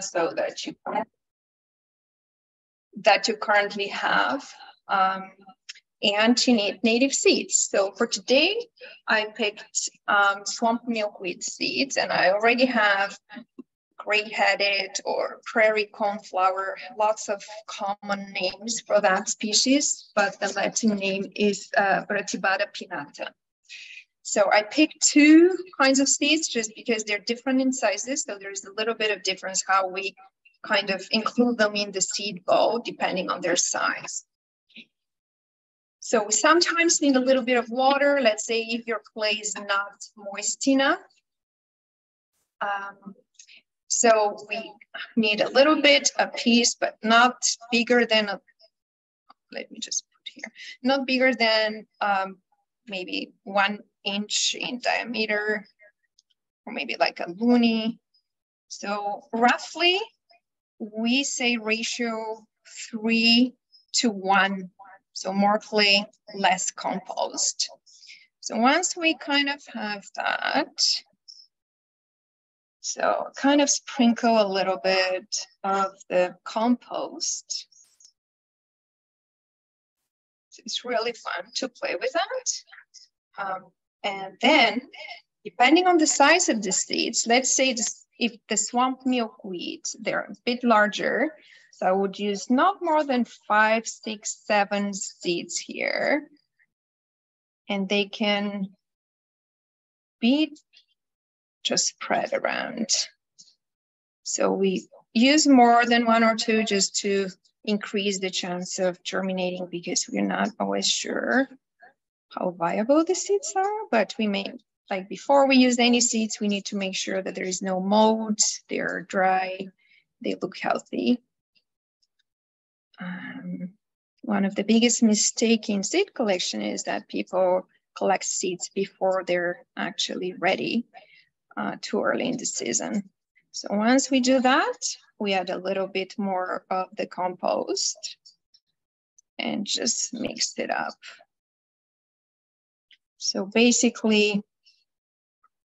so that you currently have. And you need native seeds. So for today, I picked swamp milkweed seeds, and I already have gray-headed or prairie coneflower, lots of common names for that species, but the Latin name is Bratibada pinnata. So I picked two kinds of seeds just because they're different in sizes. So there's a little bit of difference how we kind of include them in the seed bowl depending on their size. So we sometimes need a little bit of water. Let's say if your clay is not moist enough. So we need a little bit, a piece, but not bigger than, let me just put here, not bigger than maybe 1 inch in diameter, or maybe like a loonie. So roughly, we say ratio 3 to 1. So more clay, less compost. So once we kind of have that, so kind of sprinkle a little bit of the compost. So it's really fun to play with that. And then, depending on the size of the seeds, let's say if the swamp milkweed, they're a bit larger, so I would use not more than 5, 6, 7 seeds here. And they can be just spread around. So we use more than 1 or 2 just to increase the chance of germinating, because we're not always sure how viable the seeds are, but we may, like before we use any seeds, we need to make sure that there is no mold, they're dry, they look healthy. One of the biggest mistakes in seed collection is that people collect seeds before they're actually ready, too early in the season. So once we do that, we add a little bit more of the compost and just mix it up. So basically,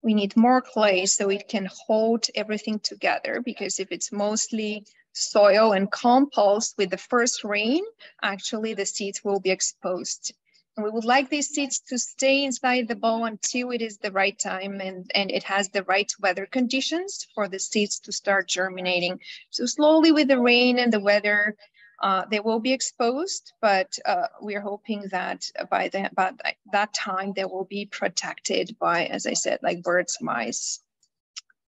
we need more clay so it can hold everything together, because if it's mostly soil and compost with the first rain, actually the seeds will be exposed. And we would like these seeds to stay inside the bowl until it is the right time and it has the right weather conditions for the seeds to start germinating. So slowly with the rain and the weather, they will be exposed, but we're hoping that by that time they will be protected by, as I said, like birds, mice,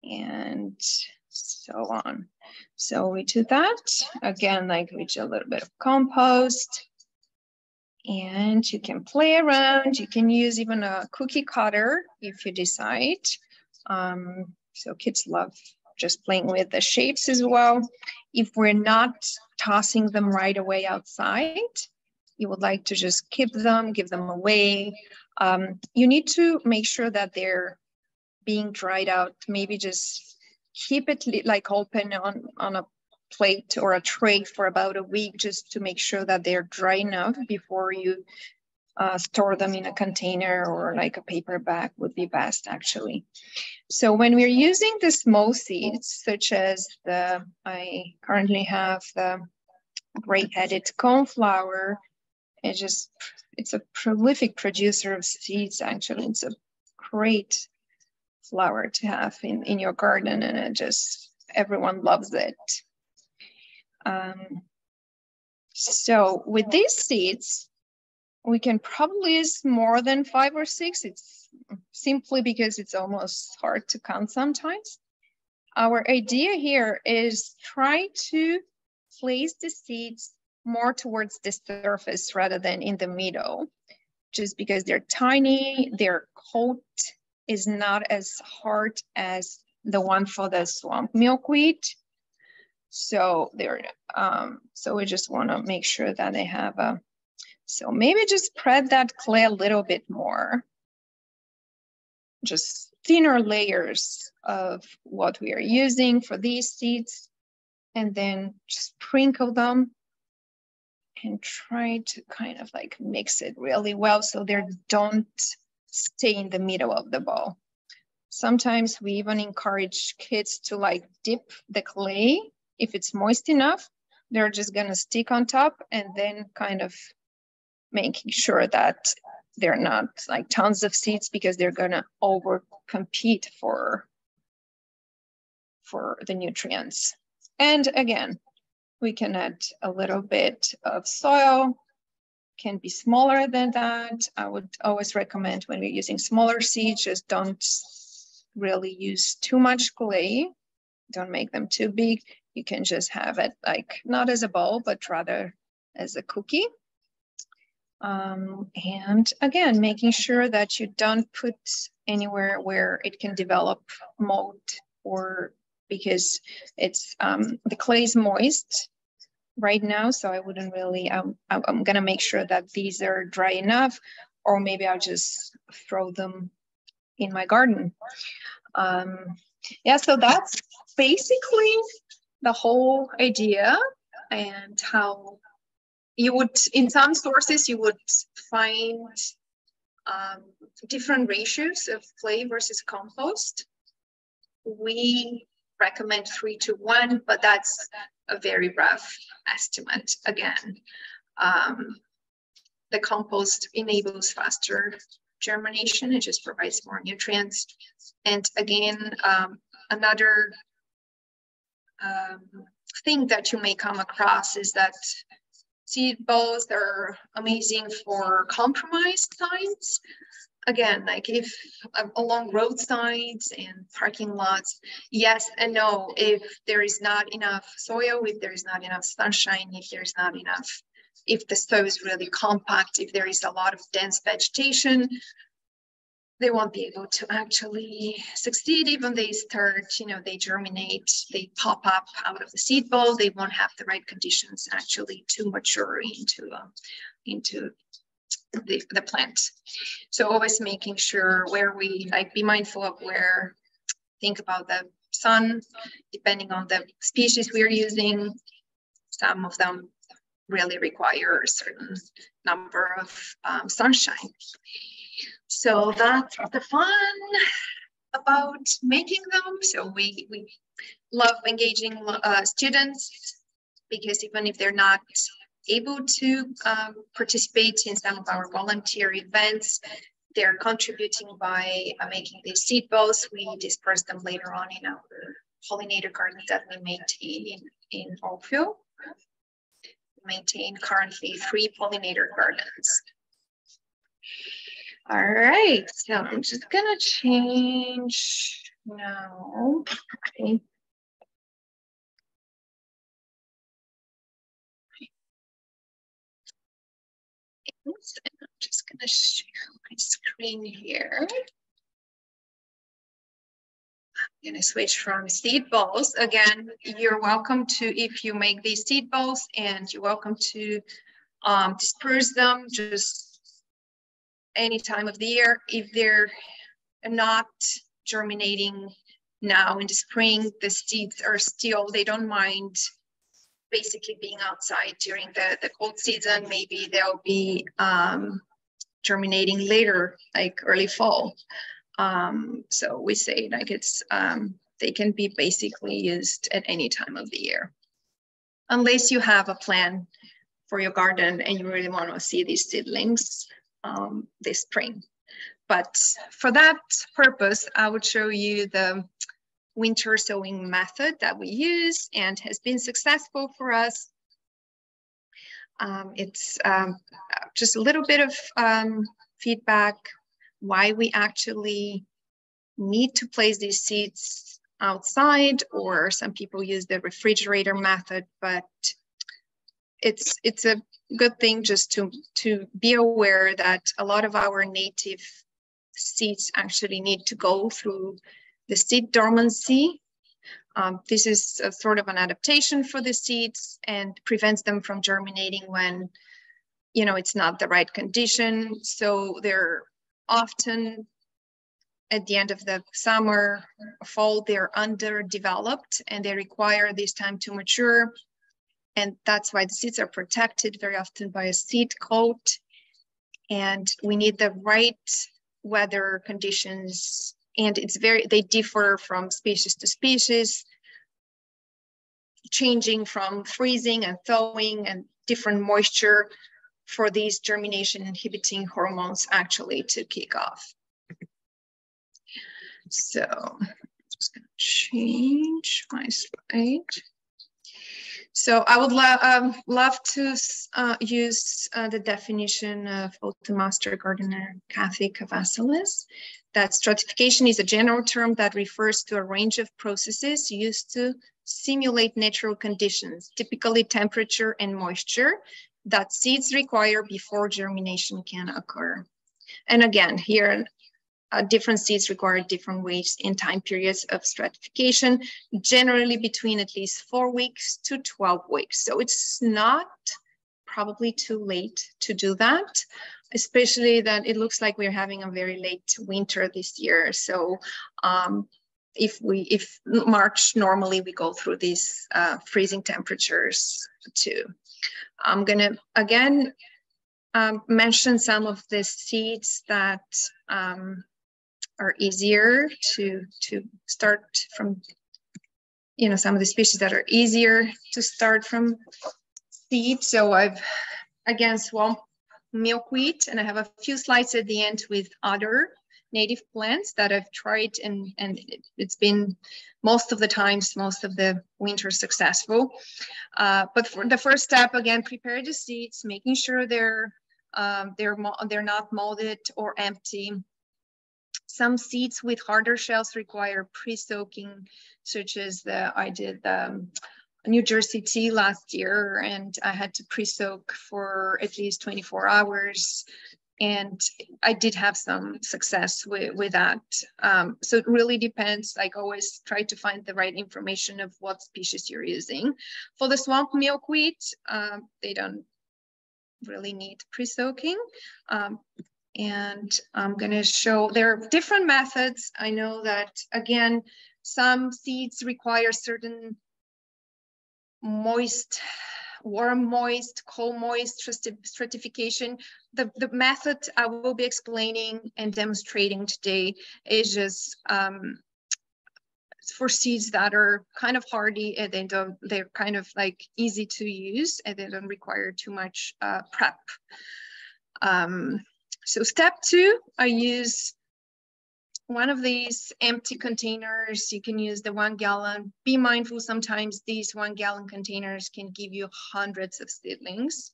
and so on. So we do that again, like we do a little bit of compost, and you can play around. You can use even a cookie cutter if you decide. So kids love just playing with the shapes as well. If we're not tossing them right away outside, you would like to just keep them, give them away. You need to make sure that they're being dried out. Maybe just keep it like open on a plate or a tray for about a week, just to make sure that they're dry enough before you store them in a container, or like a paper bag would be best actually. So when we're using the small seeds, such as I currently have the gray-headed coneflower, it's a prolific producer of seeds actually. It's a great flower to have in your garden, and everyone loves it. So with these seeds, we can probably use more than 5 or 6. It's simply because it's almost hard to count sometimes. Our idea here is try to place the seeds more towards the surface rather than in the middle, just because they're tiny, their coat is not as hard as the one for the swamp milkweed. So so we just want to make sure that they have so maybe just spread that clay a little bit more, just thinner layers of what we are using for these seeds, and then sprinkle them and try to kind of like mix it really well so they don't stay in the middle of the bowl. Sometimes we even encourage kids to like dip the clay. If it's moist enough, they're just gonna stick on top and then kind of making sure that they're not like tons of seeds because they're gonna over compete for the nutrients. And again, we can add a little bit of soil, can be smaller than that. I would always recommend when you're using smaller seeds, just don't really use too much clay. Don't make them too big. You can just have it like not as a ball, but rather as a cookie. And again, making sure that you don't put anywhere where it can develop mold, or because it's the clay is moist right now, so I wouldn't really, I'm gonna make sure that these are dry enough, or maybe I'll just throw them in my garden. Yeah, so that's basically the whole idea, and how you would, in some sources, you would find different ratios of clay versus compost. We recommend 3:1, but that's a very rough estimate. Again, the compost enables faster germination. It just provides more nutrients. And again, another thing that you may come across is that seed balls are amazing for compromised sites. Again, like if along roadsides and parking lots, yes and no. If there is not enough soil, if there is not enough sunshine, if there's not enough, if the soil is really compact, if there is a lot of dense vegetation, they won't be able to actually succeed. Even they start, they germinate, they pop up out of the seed ball, they won't have the right conditions actually to mature into the plant. So always making sure where we be mindful of where, think about the sun, depending on the species we're using. Some of them really require a certain number of sunshine. So that's the fun about making them. So we love engaging students, because even if they're not able to participate in some of our volunteer events, they're contributing by making these seed balls. We disperse them later on in our pollinator gardens that we maintain in Oakville. We maintain currently 3 pollinator gardens. All right, so I'm just gonna change now. Okay. And I'm just gonna share my screen here. I'm gonna switch from seed balls. Again, you're welcome to, if you make these seed balls, and you're welcome to disperse them just any time of the year. If they're not germinating now in the spring, the seeds are still, they don't mind basically being outside during the cold season. Maybe they'll be germinating later, like early fall. So we say like it's, they can be basically used at any time of the year, unless you have a plan for your garden and you really want to see these seedlings this spring. But for that purpose, I would show you the winter sowing method that we use and has been successful for us. It's just a little bit of feedback why we actually need to place these seeds outside, or some people use the refrigerator method, but it's a good thing just to be aware that a lot of our native seeds actually need to go through the seed dormancy. This is a sort of an adaptation for the seeds and prevents them from germinating when, it's not the right condition. So they're often at the end of the summer, fall, they're underdeveloped and they require this time to mature. And that's why the seeds are protected very often by a seed coat. And we need the right weather conditions And they differ from species to species, changing from freezing and thawing and different moisture for these germination inhibiting hormones actually to kick off. So I'm just going to change my slide. So I would love to use the definition of Halton master gardener Kathy Kavasalis, that stratification is a general term that refers to a range of processes used to simulate natural conditions, typically temperature and moisture, that seeds require before germination can occur. And again, here, different seeds require different weights and time periods of stratification, generally between at least 4 weeks to 12 weeks. So it's not probably too late to do that, especially that it looks like we're having a very late winter this year. So if March, normally we go through these freezing temperatures too. I'm gonna, again, mention some of the seeds that are easier to start from, you know, some of the species that are easier to start from seed. So I've, again, swamp milkweed, and I have a few slides at the end with other native plants that I've tried, and it's been most of the winter successful. But for the first step, again, prepare the seeds, making sure they're not molded or empty. Some seeds with harder shells require pre-soaking, such as I did New Jersey tea last year, and I had to pre-soak for at least 24 hours. And I did have some success with that. So it really depends. Like, always try to find the right information of what species you're using. For the swamp milkweed, they don't really need pre-soaking. And I'm going to show there are different methods. I know that, again, some seeds require certain warm moist, cold moist stratification. The method I will be explaining and demonstrating today is just for seeds that are kind of hardy, and they're kind of like easy to use, and they don't require too much prep. So step 2, I use one of these empty containers. You can use the 1 gallon. Be mindful, sometimes these 1 gallon containers can give you hundreds of seedlings.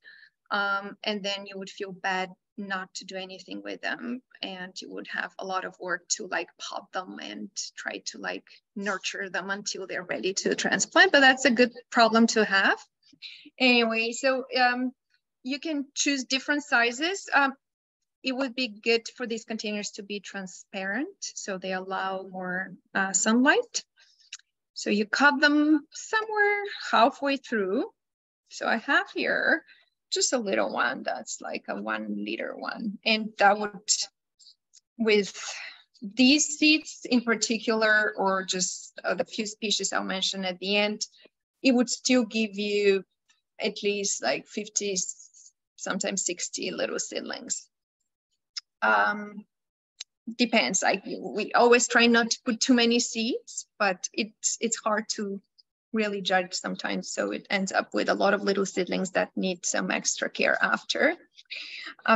And then you would feel bad not to do anything with them. And you would have a lot of work to like pot them and try to like nurture them until they're ready to transplant. But that's a good problem to have. Anyway, so you can choose different sizes. It would be good for these containers to be transparent, so they allow more sunlight. So you cut them somewhere halfway through. So I have here just a little one that's like a 1 liter one. And that would, with these seeds in particular, or just the few species I'll mention at the end, it would still give you at least like 50, sometimes 60 little seedlings. Depends, like we always try not to put too many seeds, but it's hard to really judge sometimes, so it ends up with a lot of little seedlings that need some extra care after.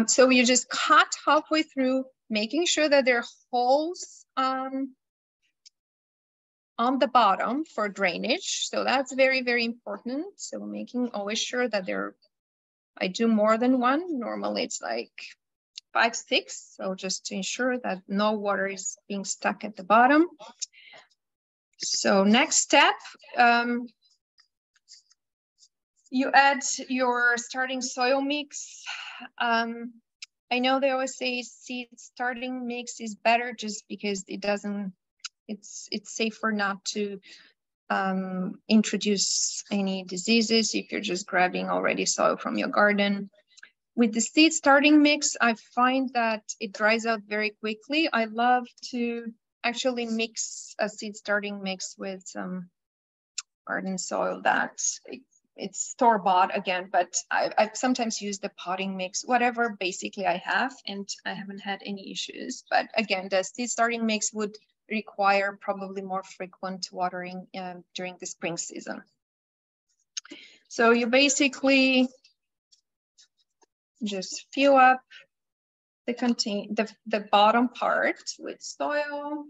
So you just cut halfway through, making sure that there are holes on the bottom for drainage. So that's very, very important. So making always sure that I do more than one. Normally it's like 5, 6. So just to ensure that no water is being stuck at the bottom. So next step, you add your starting soil mix. I know they always say seed starting mix is better just because it's safer not to introduce any diseases if you're just grabbing already soil from your garden. With the seed starting mix, I find that it dries out very quickly. I love to actually mix a seed starting mix with some garden soil that's it's store-bought again, but I've sometimes used the potting mix, whatever basically I have, and I haven't had any issues. But again, the seed starting mix would require probably more frequent watering during the spring season. So you basically just fill up the bottom part with soil,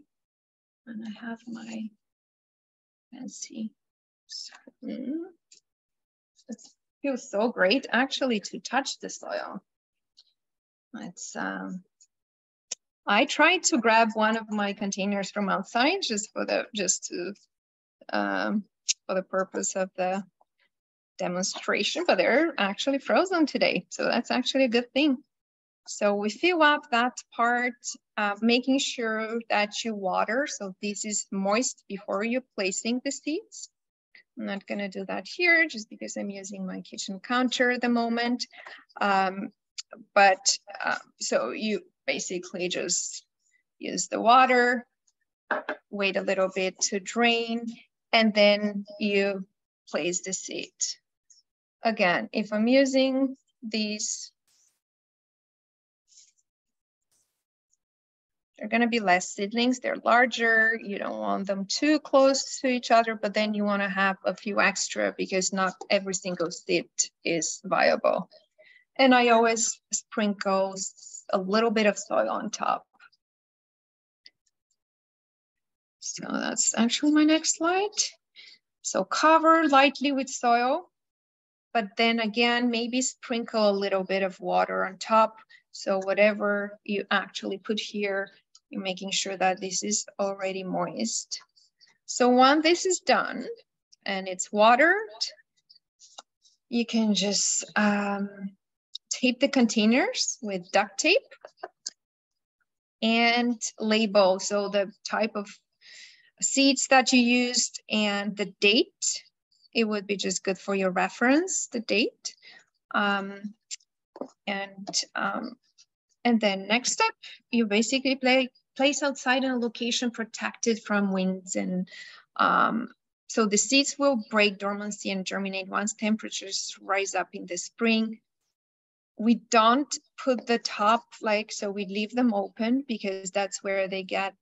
and I have my fancy. It feels so great actually to touch the soil. It's I tried to grab one of my containers from outside just for the purpose of the demonstration, but they're actually frozen today, so that's actually a good thing. So we fill up that part, making sure that you water. So this is moist before you're placing the seeds. I'm not gonna do that here just because I'm using my kitchen counter at the moment. So you basically just use the water, wait a little bit to drain, and then you place the seed. Again, if I'm using these, they're going to be less seedlings. They're larger. You don't want them too close to each other, but then you want to have a few extra because not every single seed is viable. And I always sprinkle a little bit of soil on top. So that's actually my next slide. So cover lightly with soil, but then again, maybe sprinkle a little bit of water on top. So whatever you actually put here, you're making sure that this is already moist. So once this is done and it's watered, you can just tape the containers with duct tape and label. So the type of seeds that you used and the date, it would be just good for your reference, the date. And then next step, you basically place outside in a location protected from winds. And so the seeds will break dormancy and germinate once temperatures rise up in the spring. We don't put the top, so we leave them open because that's where they get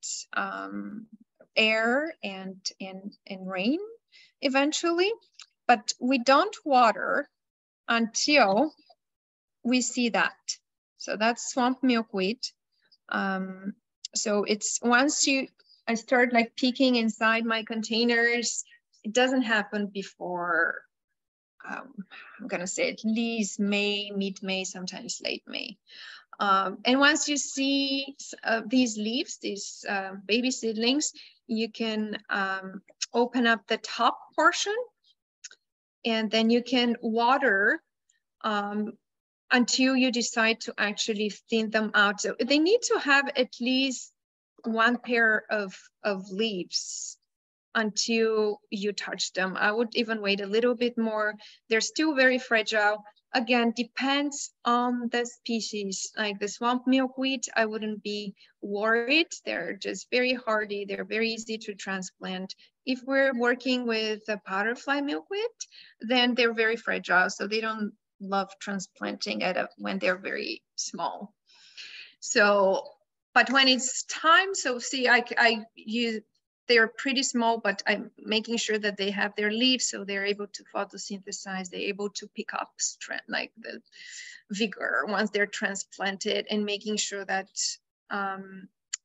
air and rain eventually, but we don't water until we see that. So that's swamp milkweed. So it's once I start peeking inside my containers, it doesn't happen before, I'm gonna say at least May, mid-May, sometimes late May. And once you see these leaves, these baby seedlings, you can open up the top portion and then you can water until you decide to actually thin them out. So they need to have at least one pair of leaves until you touch them. I would even wait a little bit more. They're still very fragile. Again, depends on the species. Like the swamp milkweed, I wouldn't be worried. They're just very hardy. They're very easy to transplant. If we're working with the powderfly milkweed, then they're very fragile. So they don't love transplanting when they're very small. So, but when it's time, so see, they're pretty small, but I'm making sure that they have their leaves so they're able to photosynthesize, they're able to pick up strength, like the vigor once they're transplanted, and making sure that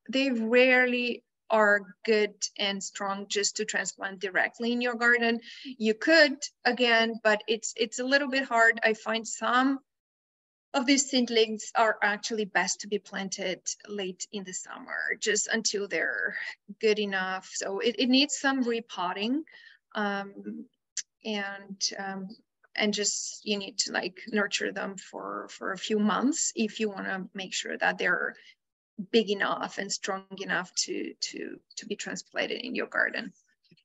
they rarely are good and strong just to transplant directly in your garden. You could, again, but it's a little bit hard. I find some of these seedlings are actually best to be planted late in the summer, just until they're good enough. So it needs some repotting, and just you need to nurture them for a few months if you want to make sure that they're big enough and strong enough to be transplanted in your garden.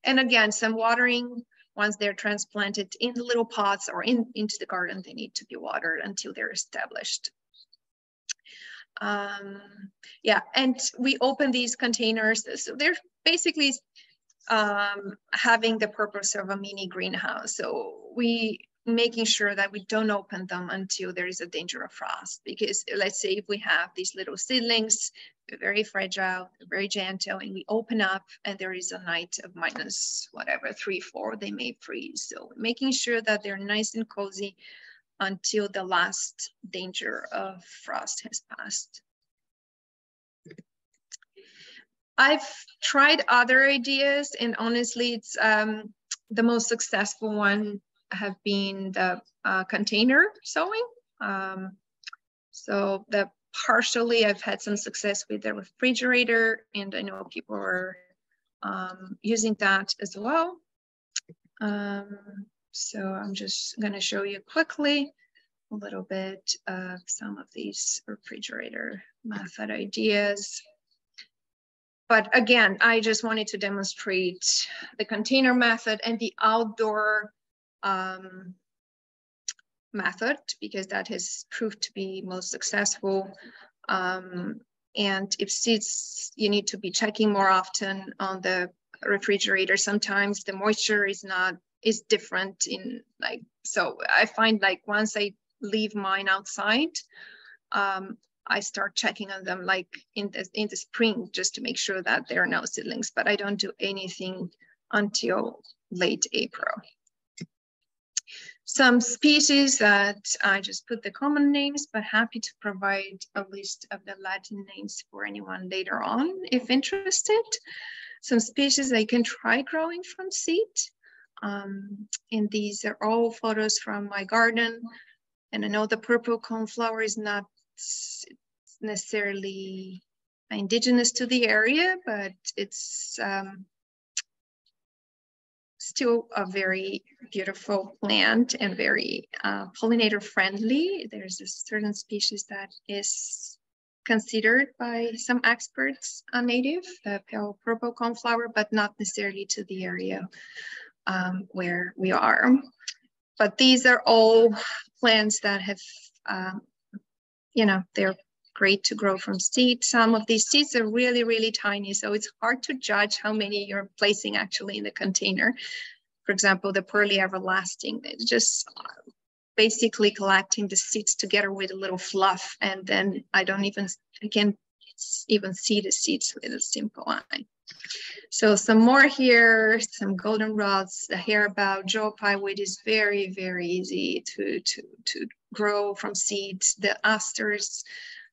And again, some watering. Once they're transplanted in the little pots or into the garden, they need to be watered until they're established. Yeah, and we open these containers. So they're basically having the purpose of a mini greenhouse. So when making sure that we don't open them until there is a danger of frost. Because let's say if we have these little seedlings, they're very fragile, they're very gentle, and we open up and there is a night of minus whatever, 3, 4, they may freeze. So making sure that they're nice and cozy until the last danger of frost has passed. I've tried other ideas, and honestly, it's the most successful one have been the container sowing. So partially I've had some success with the refrigerator, and I know people are using that as well. So I'm just going to show you quickly a little bit of some of these refrigerator method ideas. But again, I just wanted to demonstrate the container method and the outdoor method, because that has proved to be most successful. And if seeds, you need to be checking more often on the refrigerator. Sometimes the moisture is different in like, so I find like once I leave mine outside, I start checking on them like in the spring, just to make sure that there are no seedlings, but I don't do anything until late April. Some species that I just put the common names, but happy to provide a list of the Latin names for anyone later on if interested. Some species they can try growing from seed. And these are all photos from my garden. And I know the purple coneflower is not necessarily indigenous to the area, but it's still a very beautiful plant and very pollinator friendly. There's a certain species that is considered by some experts a native, the pale purple coneflower, but not necessarily to the area where we are. But these are all plants that have, you know, they're great to grow from seed. Some of these seeds are really, really tiny, so it's hard to judge how many you're placing actually in the container. For example, the pearly everlasting, it's just basically collecting the seeds together with a little fluff, and then I can't even see the seeds with a simple eye. So some more here, some goldenrods, the hairbow, joe pieweed is very, very easy to grow from seeds. The asters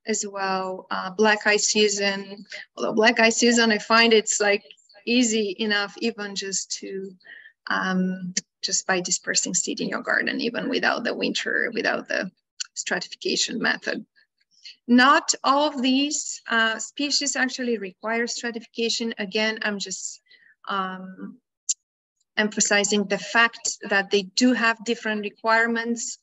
as well, black eye Susan. Although black eye Susan, I find it's like easy enough even just to just by dispersing seed in your garden, even without the stratification method. Not all of these species actually require stratification. Again, I'm just emphasizing the fact that they do have different requirements,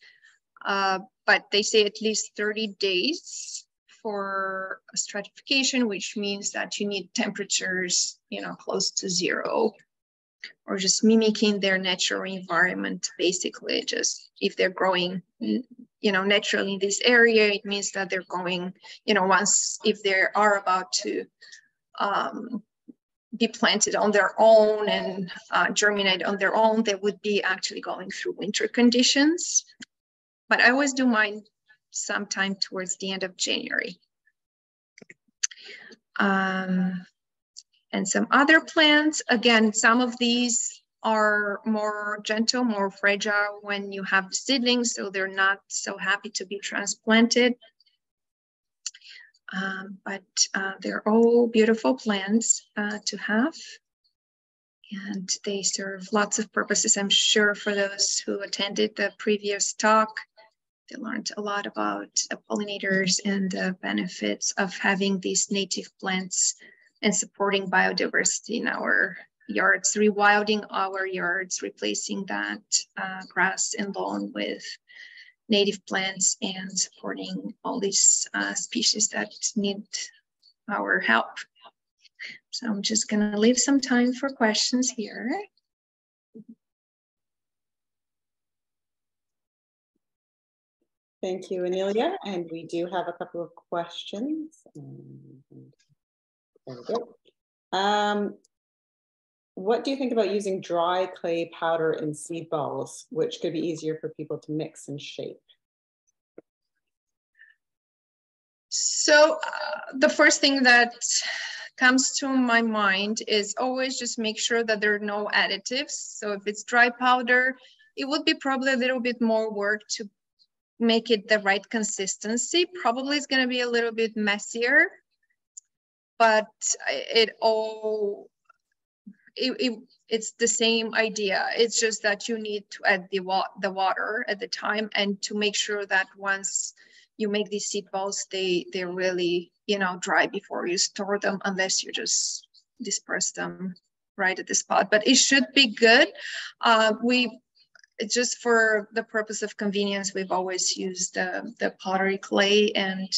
but they say at least 30 days for stratification, which means that you need temperatures, you know, close to 0, or just mimicking their natural environment. Basically, just if they're growing, you know, naturally in this area, it means that they're going, you know, if they are about to be planted on their own and germinate on their own, they would be actually going through winter conditions. But I always do mine sometime towards the end of January. And some other plants, again, some of these are more gentle, more fragile when you have the seedlings, so they're not so happy to be transplanted. But they're all beautiful plants to have. And they serve lots of purposes. I'm sure for those who attended the previous talk, they learned a lot about pollinators and the benefits of having these native plants and supporting biodiversity in our yards, rewilding our yards, replacing that grass and lawn with native plants, and supporting all these species that need our help. So I'm just gonna leave some time for questions here. Thank you, Anelia. And we do have a couple of questions. There we go. What do you think about using dry clay powder in seed balls, which could be easier for people to mix and shape? So the first thing that comes to my mind is always just make sure that there are no additives. So if it's dry powder, it would be probably a little bit more work to make it the right consistency. Probably it's going to be a little bit messier, but it's the same idea. It's just that you need to add the water at the time, and to make sure that once you make these seed balls, they're really, you know, dry before you store them, unless you just disperse them right at the spot. But it should be good. Just for the purpose of convenience, we've always used the pottery clay, and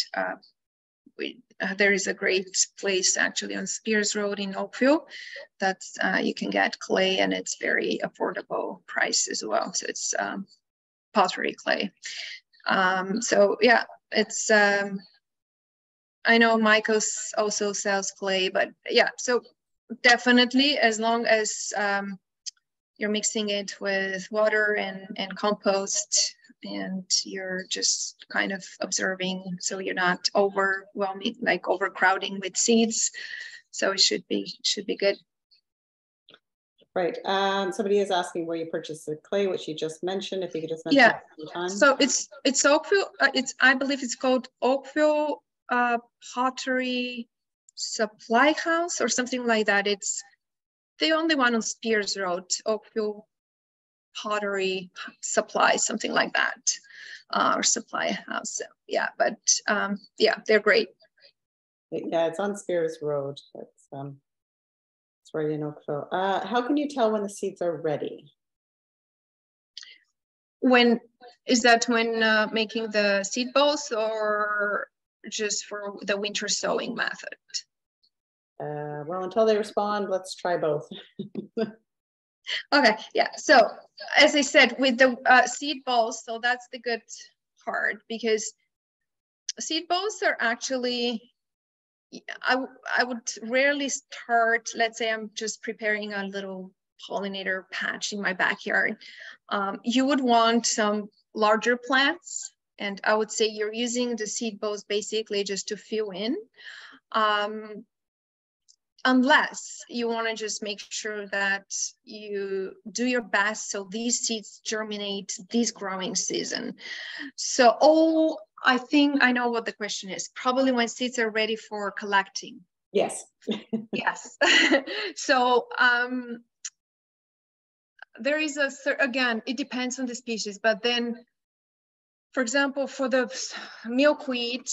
there is a great place actually on Spears Road in Oakville that you can get clay, and it's very affordable price as well. So it's pottery clay. So yeah, it's I know Michael's also sells clay, but yeah, so definitely as long as you're mixing it with water and compost, and you're just kind of observing, so you're not overwhelming, like overcrowding with seeds. So it should be good. Right. Somebody is asking where you purchased the clay, which you just mentioned. If you could just mention it one time. So it's Oakville. I believe it's called Oakville Pottery Supply House or something like that. It's the only one on Spears Road, Oakville Pottery Supply, something like that, or Supply House. So, yeah, but yeah, they're great. Yeah, it's on Spears Road. It's right in Oakville. How can you tell when the seeds are ready? When is that? When making the seed balls, or just for the winter sowing method? Well, until they respond, let's try both. Okay, yeah. So as I said, with the seed balls, so that's the good part, because seed balls are actually, I would rarely start, let's say I'm just preparing a little pollinator patch in my backyard. You would want some larger plants, and I would say you're using the seed balls basically just to fill in. Unless you want to just make sure that you do your best so these seeds germinate this growing season. So, I think I know what the question is. Probably when seeds are ready for collecting. Yes. Yes. So there is again, it depends on the species, but then, for example, for the milkweed,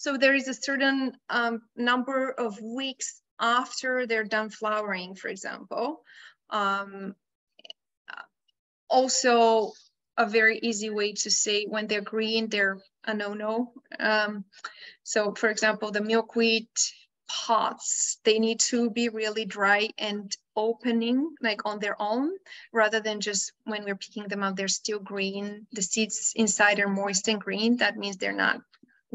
so there is a certain number of weeks after they're done flowering, for example. Also, a very easy way to say when they're green, they're a no-no. So, for example, the milkweed pods, they need to be really dry and opening, like on their own, rather than just when we're picking them up, they're still green. The seeds inside are moist and green. That means they're not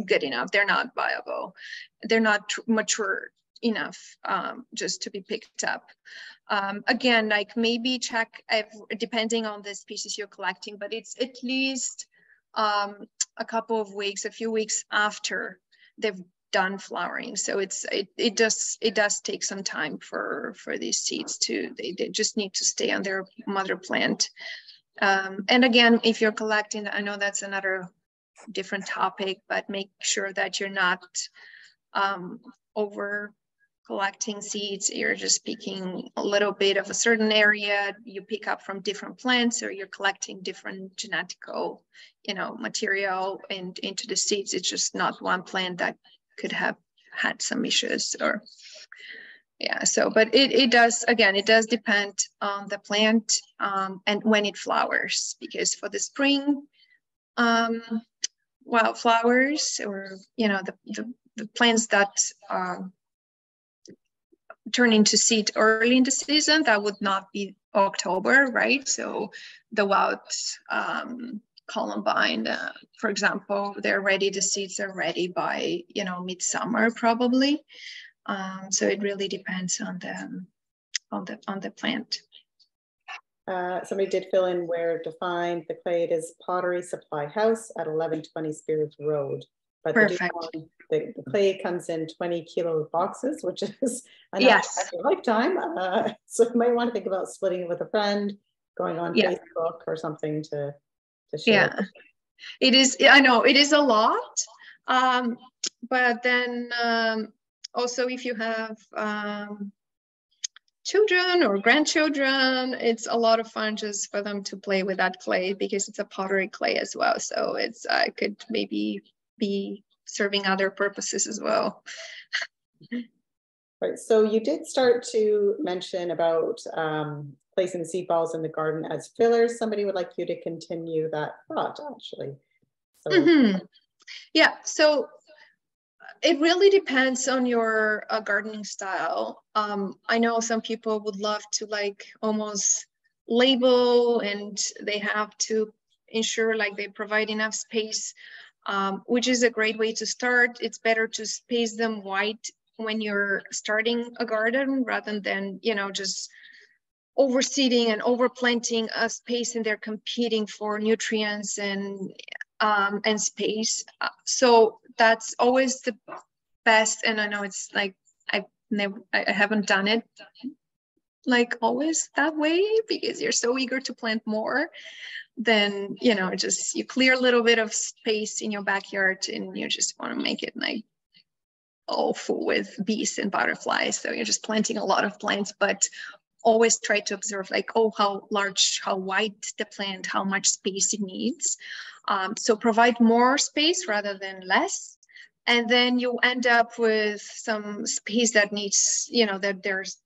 good enough, they're not viable, they're not mature enough just to be picked up. Again, like maybe check depending on the species you're collecting, but it's at least a couple of weeks, a few weeks after they've done flowering. So it does take some time for these seeds to, they just need to stay on their mother plant. And again, if you're collecting, I know that's another different topic, but make sure that you're not over collecting seeds. You're just picking a little bit of a certain area you pick up from different plants, or you're collecting different genetical, material and into the seeds. It's just not one plant that could have had some issues, or yeah. So, but it does depend on the plant and when it flowers, because for the spring wildflowers, or the plants that turn into seed early in the season, that would not be October, right? So the wild columbine, for example, the seeds are ready by midsummer probably. So it really depends on on the plant. Somebody did fill in where to find the clay. It is Pottery Supply House at 1120 Spears Road. But Perfect. The clay comes in 20 kilo boxes, which is enough Yes. for a lifetime. So you might want to think about splitting it with a friend, going on Facebook or something to share. Yeah, it is. I know it is a lot. But then also if you have children or grandchildren, it's a lot of fun just for them to play with that clay because it's a pottery clay as well. So it's could maybe be serving other purposes as well. Right. So you did start to mention about placing the seed balls in the garden as fillers. Somebody would like you to continue that thought, actually. So. Yeah. So it really depends on your gardening style. I know some people would love to like almost label, and they have to ensure like they provide enough space, which is a great way to start. It's better to space them wide when you're starting a garden rather than, you know, just overseeding and overplanting a space and they're competing for nutrients and space. So that's always the best. And I know it's like I haven't done it like always that way because you're so eager to plant more. Then, you know, just you clear a little bit of space in your backyard and you just want to make it like all full with bees and butterflies. So you're just planting a lot of plants, but always try to observe like, oh, how large, how wide the plant, how much space it needs. So provide more space rather than less. And then you end up with some space that needs, you know, that there's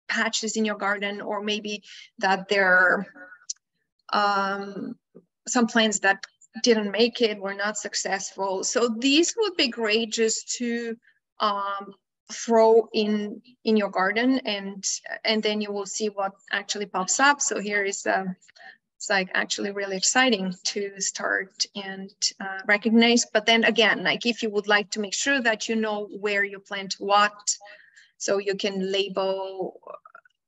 patches in your garden, or maybe that there are some plants that didn't make it, were not successful. So these would be great just to throw in your garden, and then you will see what actually pops up. So here is it's like actually really exciting to start and recognize. But then again, like if you would like to make sure that you know where you plant what, so you can label,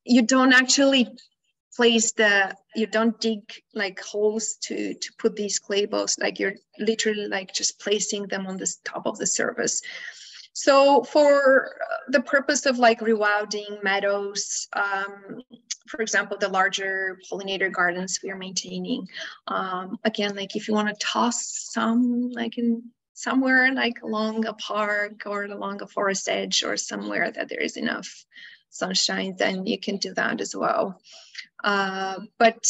you don't actually you don't dig like holes to put these clay balls, like you're literally like just placing them on the top of the surface. So for the purpose of like rewilding meadows, for example, the larger pollinator gardens we are maintaining, again, like if you want to toss some like in somewhere like along a park or along a forest edge or somewhere that there is enough sunshine, then you can do that as well. But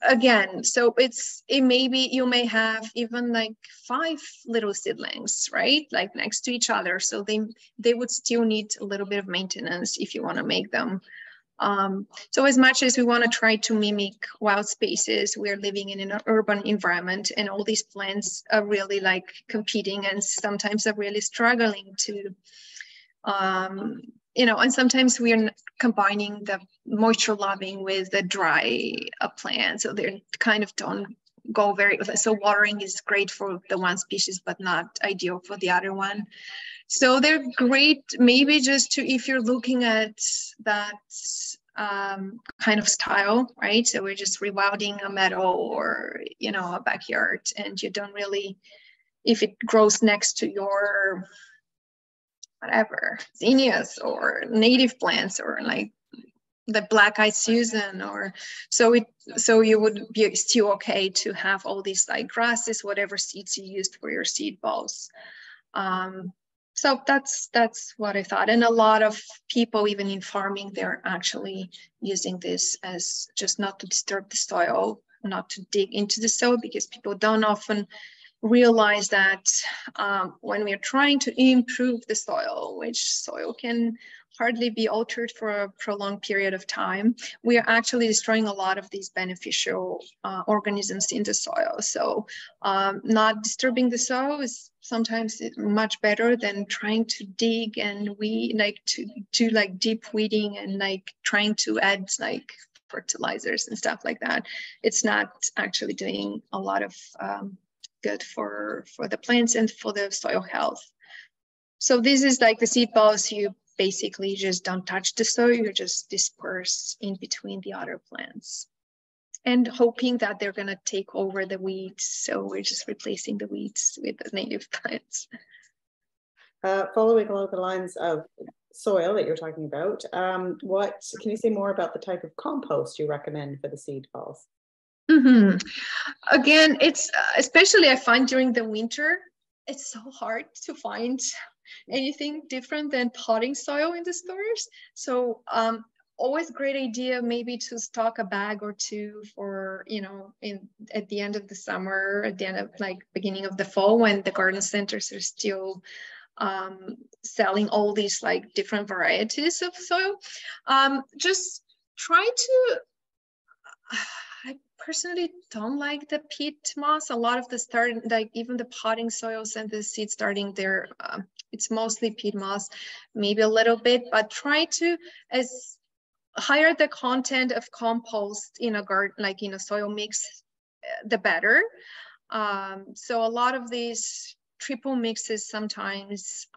again, so it may be, you may have even like 5 little seedlings, right? Like next to each other. So they would still need a little bit of maintenance if you want to make them. So as much as we want to try to mimic wild spaces, we're living in an urban environment, and all these plants are really like competing and sometimes are really struggling to, you know, and sometimes we are combining the moisture loving with the dry plant. So they kind of don't go very, so watering is great for the one species, but not ideal for the other one. So they're great, maybe just to, if you're looking at that kind of style, right? So we're just rewilding a meadow or, you know, a backyard, and you don't really, if it grows next to your whatever, zinnias or native plants or like the black-eyed Susan, or so you would be still okay to have all these like grasses, whatever seeds you used for your seed balls. So that's what I thought. And a lot of people, even in farming, they're actually using this as just not to disturb the soil, not to dig into the soil, because people don't often realize that when we're trying to improve the soil, which soil can hardly be altered for a prolonged period of time, we are actually destroying a lot of these beneficial organisms in the soil. So not disturbing the soil is sometimes much better than trying to dig and to do like deep weeding and like trying to add like fertilizers and stuff like that. It's not actually doing a lot of good for the plants and for the soil health. So this is like the seed balls. You basically you just don't touch the soil, you just disperse in between the other plants. And hoping that they're going to take over the weeds. So we're just replacing the weeds with the native plants. Following along the lines of soil that you're talking about, what can you say more about the type of compost you recommend for the seed balls? Mm-hmm. Again, it's especially I find during the winter, it's so hard to find anything different than potting soil in the stores. So always great idea maybe to stock a bag or two for, you know, at the end of the summer, at the end of like beginning of the fall, when the garden centers are still selling all these like different varieties of soil. Just try to, I personally don't like the peat moss. A lot of the like even the potting soils and the seed starting there, it's mostly peat moss, maybe a little bit, but try to as higher the content of compost in a garden, like in a soil mix, the better. So a lot of these triple mixes sometimes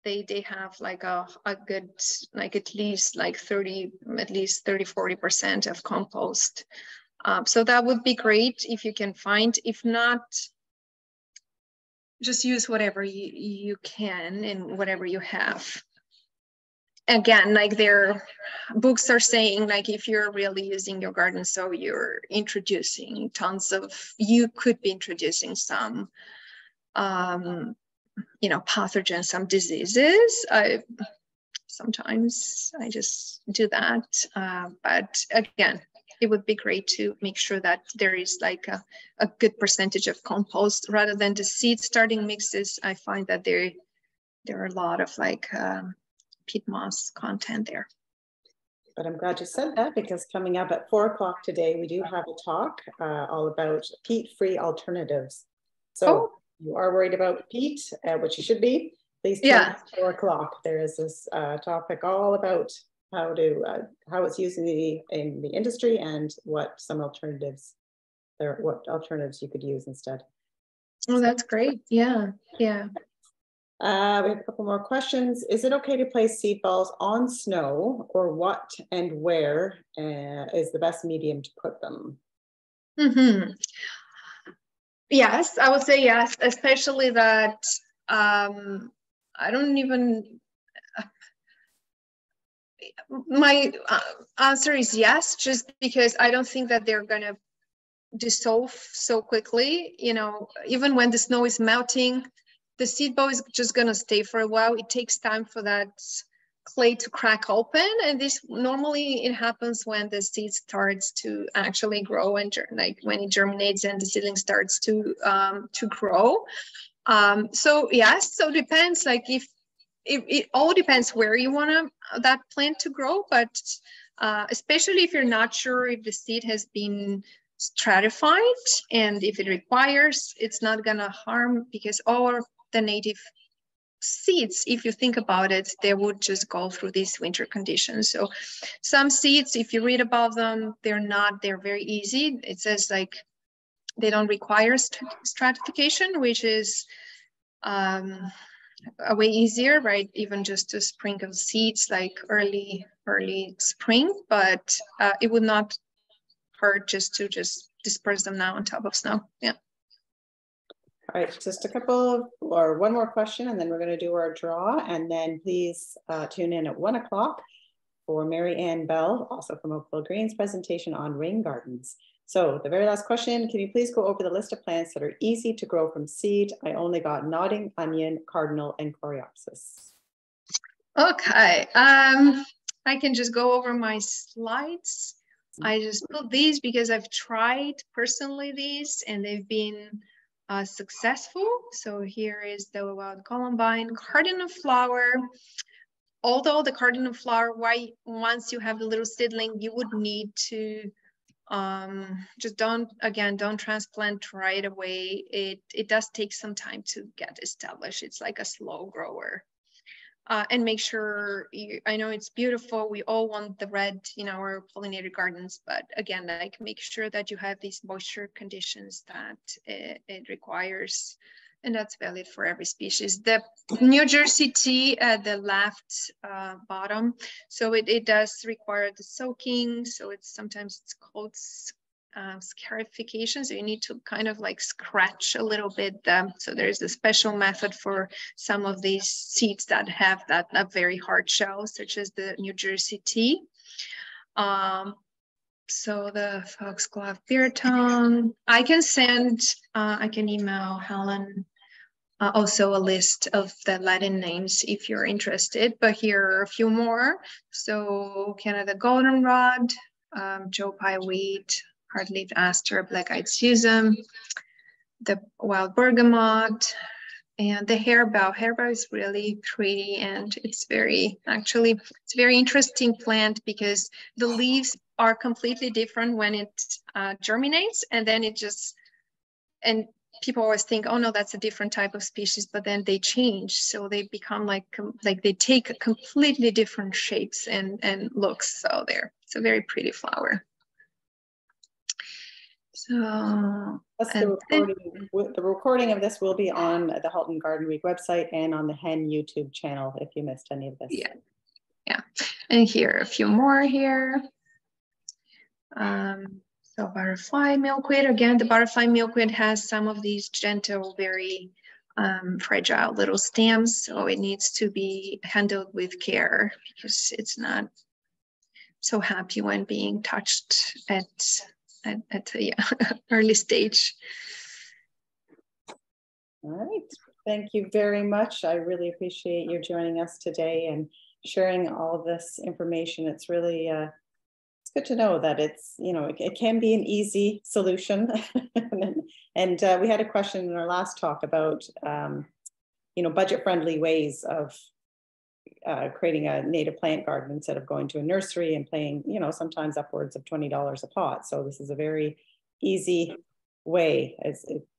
they have like a good, like at least 30-40% of compost. So that would be great if you can find. If not, just use whatever you can and whatever you have. Again, like their books are saying, like if you're really using your garden, so you're introducing tons of, you could be introducing some, you know, pathogens, some diseases. Sometimes I just do that, but again, it would be great to make sure that there is like a good percentage of compost rather than the seed starting mixes. I find that there are a lot of like peat moss content there. But I'm glad you said that, because coming up at 4 o'clock today, we do have a talk all about peat-free alternatives. So you are worried about peat, which you should be, please tune in at 4 o'clock. There is this topic all about how it's used in the industry and what alternatives you could use instead. Oh, that's great. Yeah. We have a couple more questions. Is it okay to place seed balls on snow, or what and where is the best medium to put them? Mm-hmm. Yes, I would say yes, especially that I don't even, my answer is yes, just because I don't think that they're going to dissolve so quickly. You know, even when the snow is melting, the seed ball is just going to stay for a while. It takes time for that clay to crack open, and this normally it happens when the seed starts to actually grow, and like when it germinates and the seedling starts to grow. So yes, so it depends, like if it all depends where you want that plant to grow, but especially if you're not sure if the seed has been stratified, and if it requires, it's not gonna harm, because all the native seeds, if you think about it, they would just go through these winter conditions. So some seeds, if you read about them, they're very easy. It says like they don't require stratification, which is a way easier, right? Even just to sprinkle seeds like early spring, but it would not hurt just to disperse them now on top of snow. Yeah. All right, just a couple or one more question, and then we're going to do our draw. And then please tune in at 1 o'clock for Mary Ann Bell, also from Oakvillegreen's presentation on rain gardens. So the very last question, can you please go over the list of plants that are easy to grow from seed? I only got nodding, onion, cardinal, and coreopsis. Okay, I can just go over my slides. I just put these because I've tried personally these and they've been successful. So here is the wild columbine, cardinal flower. Although the cardinal flower, once you have the little seedling, you would need to just don't transplant right away. It does take some time to get established. It's like a slow grower. And make sure I know it's beautiful. We all want the red in our pollinator gardens, but again, like make sure that you have these moisture conditions that it requires And that's valid for every species. The New Jersey tea at the left bottom, so it does require the soaking. So sometimes it's called scarification. So you need to kind of like scratch a little bit. So there's a special method for some of these seeds that have a very hard shell, such as the New Jersey tea. So the foxglove beer tongue, I can email Helen also a list of the Latin names if you're interested, but here are a few more. So Canada goldenrod, Joe Pye wheat, hardleaf aster, black-eyed Susan, the wild bergamot, and the harebell. Harebell is really pretty, and it's very interesting plant because the leaves are completely different when it germinates, and then and people always think, oh no, that's a different type of species, but then they change. So they become like they take completely different shapes and looks. So it's a very pretty flower. So the recording of this will be on the Halton Garden Week website and on the Hen YouTube channel if you missed any of this. Yeah. And here are a few more here. So butterfly milkweed, again, the butterfly milkweed has some of these gentle, very fragile little stems, so it needs to be handled with care because it's not so happy when being touched at the early stage. All right, thank you very much. I really appreciate you joining us today and sharing all of this information. It's really it's good to know that it's, it can be an easy solution. and we had a question in our last talk about, budget-friendly ways of creating a native plant garden instead of going to a nursery and paying, sometimes upwards of $20 a pot. So this is a very easy way.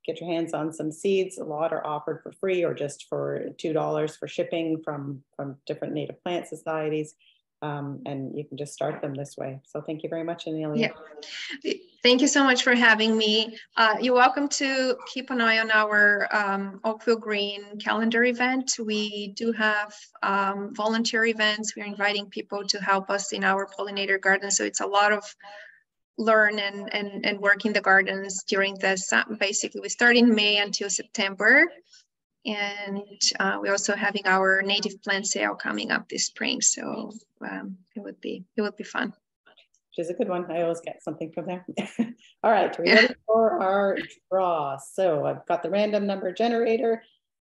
Get your hands on some seeds. A lot are offered for free or just for $2 for shipping from different native plant societies. And you can just start them this way. So thank you very much, Anelia. Yeah. Thank you so much for having me. You're welcome to keep an eye on our Oakvillegreen calendar event. We do have volunteer events. We're inviting people to help us in our pollinator garden. So it's a lot of learn and work in the gardens during this. Basically, we start in May until September. And we're also having our native plant sale coming up this spring. So it would be fun. Which is a good one. I always get something from there. All right, we're ready for our draw. So I've got the random number generator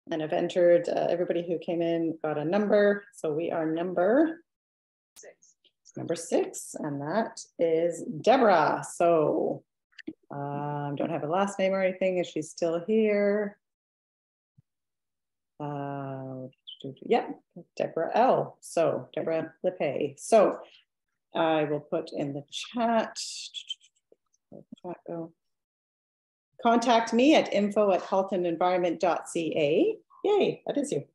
and I've entered everybody who came in got a number. So we are number 6, and that is Deborah. So don't have a last name or anything. Is she still here? Yeah, Deborah L. So Deborah Lepay. So I will put in the chat. Contact me at info@haltonenvironment.ca. Yay, that is you.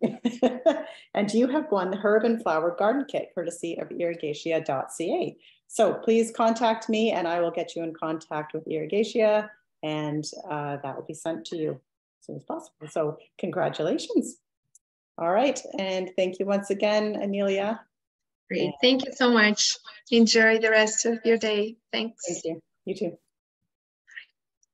And you have won the Herb and Flower Garden Kit courtesy of irrigatia.ca. So please contact me and I will get you in contact with Irrigatia, and that will be sent to you as soon as possible. So congratulations. All right, and thank you once again, Anelia. Great, thank you so much. Enjoy the rest of your day. Thanks. Thank you. You too.